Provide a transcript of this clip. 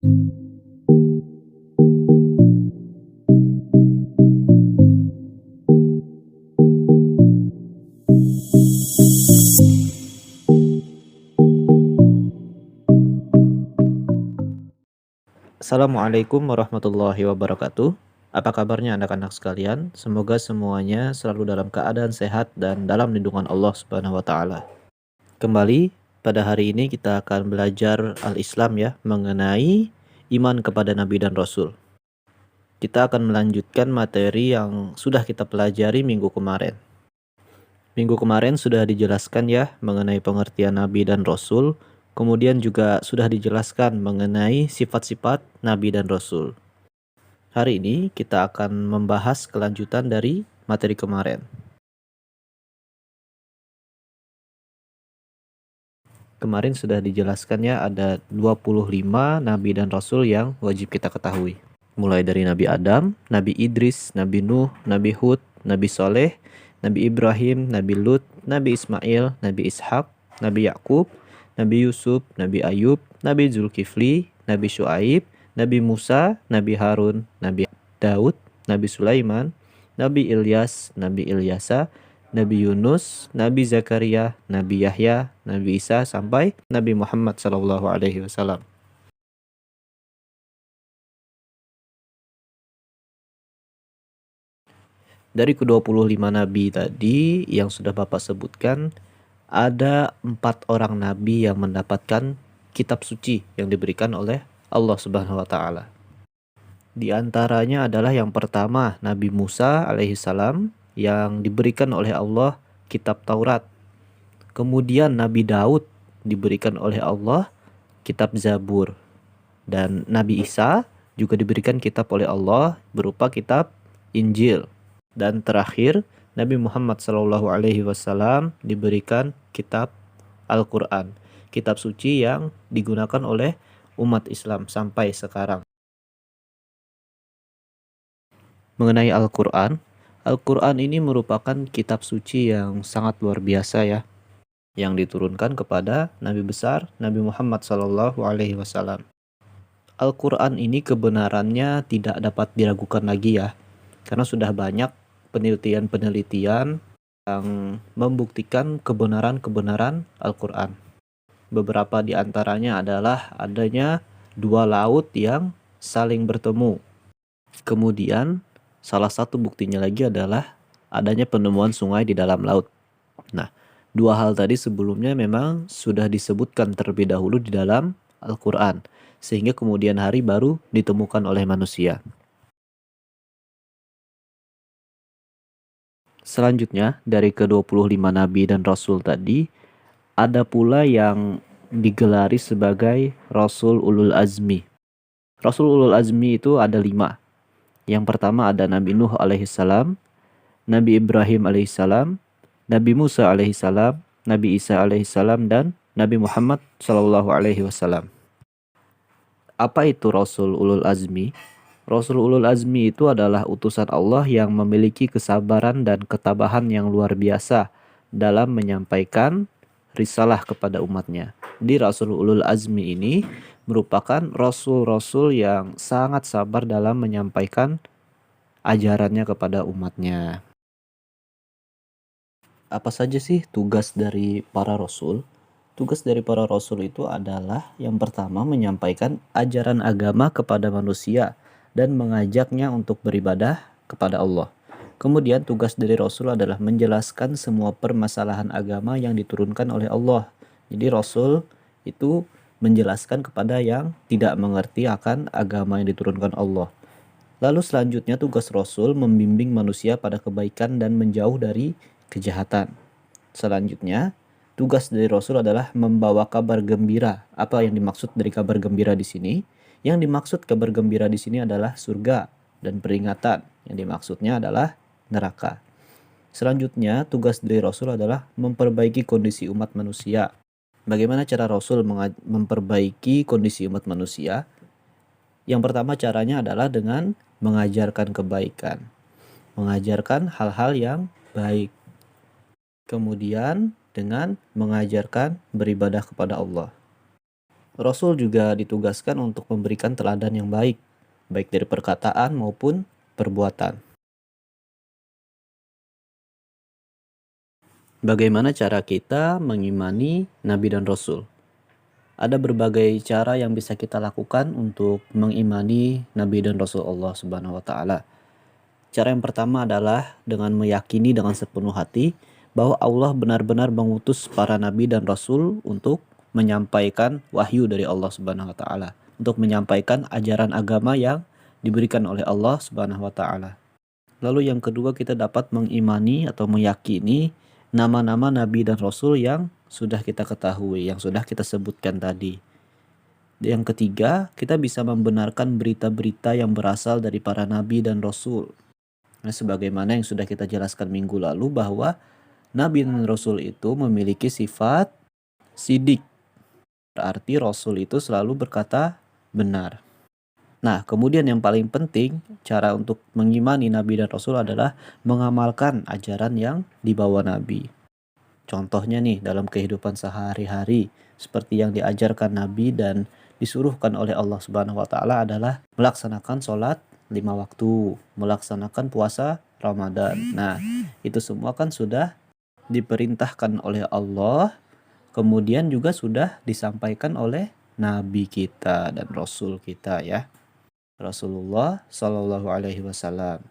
Assalamualaikum warahmatullahi wabarakatuh. Apa kabarnya anak-anak sekalian? Semoga semuanya selalu dalam keadaan sehat dan dalam lindungan Allah Subhanahu wa taala. Kembali pada hari ini kita akan belajar al-Islam ya, mengenai iman kepada nabi dan rasul. Kita akan melanjutkan materi yang sudah kita pelajari minggu kemarin. Minggu kemarin sudah dijelaskan ya mengenai pengertian nabi dan rasul, kemudian juga sudah dijelaskan mengenai sifat-sifat nabi dan rasul. Hari ini kita akan membahas kelanjutan dari materi kemarin. Kemarin sudah dijelaskan ya, ada 25 nabi dan rasul yang wajib kita ketahui. Mulai dari Nabi Adam, Nabi Idris, Nabi Nuh, Nabi Hud, Nabi Soleh, Nabi Ibrahim, Nabi Lut, Nabi Ismail, Nabi Ishak, Nabi Yakub, Nabi Yusuf, Nabi Ayub, Nabi Zulkifli, Nabi Syuaib, Nabi Musa, Nabi Harun, Nabi Daud, Nabi Sulaiman, Nabi Ilyas, Nabi Ilyasa, Nabi Yunus, Nabi Zakaria, Nabi Yahya, Nabi Isa, sampai Nabi Muhammad SAW. Dari ke-25 nabi tadi yang sudah Bapak sebutkan, ada 4 orang nabi yang mendapatkan kitab suci yang diberikan oleh Allah Subhanahu wa taala. Di antaranya adalah yang pertama Nabi Musa alaihissalam yang diberikan oleh Allah kitab Taurat. Kemudian Nabi Daud diberikan oleh Allah kitab Zabur. Dan Nabi Isa juga diberikan kitab oleh Allah berupa kitab Injil. Dan terakhir Nabi Muhammad SAW diberikan kitab Al-Quran, kitab suci yang digunakan oleh umat Islam sampai sekarang. Mengenai Al-Quran, Al-Quran ini merupakan kitab suci yang sangat luar biasa ya, yang diturunkan kepada Nabi besar Nabi Muhammad SAW. Al-Quran ini kebenarannya tidak dapat diragukan lagi ya, karena sudah banyak penelitian-penelitian yang membuktikan kebenaran-kebenaran Al-Quran. Beberapa di antaranya adalah adanya 2 laut yang saling bertemu. Kemudian salah satu buktinya lagi adalah adanya penemuan sungai di dalam laut. Nah, 2 hal tadi sebelumnya memang sudah disebutkan terlebih dahulu di dalam Al-Quran, sehingga kemudian hari baru ditemukan oleh manusia. Selanjutnya, dari ke-25 nabi dan rasul tadi, ada pula yang digelari sebagai Rasul Ulul Azmi. Rasul Ulul Azmi itu ada 5. Yang pertama ada Nabi Nuh alaihissalam, Nabi Ibrahim alaihissalam, Nabi Musa alaihissalam, Nabi Isa alaihissalam, dan Nabi Muhammad SAW. Apa itu Rasul Ulul Azmi? Rasul Ulul Azmi itu adalah utusan Allah yang memiliki kesabaran dan ketabahan yang luar biasa dalam menyampaikan risalah kepada umatnya. Di Rasul Ulul Azmi ini merupakan rasul-rasul yang sangat sabar dalam menyampaikan ajarannya kepada umatnya. Apa saja sih tugas dari para rasul? Tugas dari para rasul itu adalah yang pertama menyampaikan ajaran agama kepada manusia dan mengajaknya untuk beribadah kepada Allah. Kemudian tugas dari Rasul adalah menjelaskan semua permasalahan agama yang diturunkan oleh Allah. Jadi Rasul itu menjelaskan kepada yang tidak mengerti akan agama yang diturunkan Allah. Lalu selanjutnya tugas Rasul membimbing manusia pada kebaikan dan menjauh dari kejahatan. Selanjutnya tugas dari Rasul adalah membawa kabar gembira. Apa yang dimaksud dari kabar gembira di sini? Yang dimaksud kabar gembira di sini adalah surga dan peringatan. Yang dimaksudnya adalah neraka. Selanjutnya, tugas dari Rasul adalah memperbaiki kondisi umat manusia. Bagaimana cara Rasul memperbaiki kondisi umat manusia? Yang pertama caranya adalah dengan mengajarkan kebaikan. Mengajarkan hal-hal yang baik. Kemudian dengan mengajarkan beribadah kepada Allah. Rasul juga ditugaskan untuk memberikan teladan yang baik, baik dari perkataan maupun perbuatan. Bagaimana cara kita mengimani Nabi dan Rasul? Ada berbagai cara yang bisa kita lakukan untuk mengimani Nabi dan Rasul Allah Subhanahu wa taala. Cara yang pertama adalah dengan meyakini dengan sepenuh hati bahwa Allah benar-benar mengutus para nabi dan rasul untuk menyampaikan wahyu dari Allah Subhanahu wa taala, untuk menyampaikan ajaran agama yang diberikan oleh Allah Subhanahu wa taala. Lalu yang kedua, kita dapat mengimani atau meyakini nama-nama nabi dan rasul yang sudah kita ketahui, yang sudah kita sebutkan tadi. Yang ketiga, kita bisa membenarkan berita-berita yang berasal dari para nabi dan rasul. Nah, sebagaimana yang sudah kita jelaskan minggu lalu bahwa nabi dan rasul itu memiliki sifat sidik. Berarti rasul itu selalu berkata benar. Nah, kemudian yang paling penting, cara untuk mengimani nabi dan rasul adalah mengamalkan ajaran yang dibawa nabi. Contohnya nih, dalam kehidupan sehari-hari, seperti yang diajarkan nabi dan disuruhkan oleh Allah Subhanahu wa taala adalah melaksanakan sholat 5 waktu, melaksanakan puasa Ramadan. Nah, itu semua kan sudah diperintahkan oleh Allah, kemudian juga sudah disampaikan oleh nabi kita dan rasul kita ya. Rasulullah Shallallahu alaihi wasallam.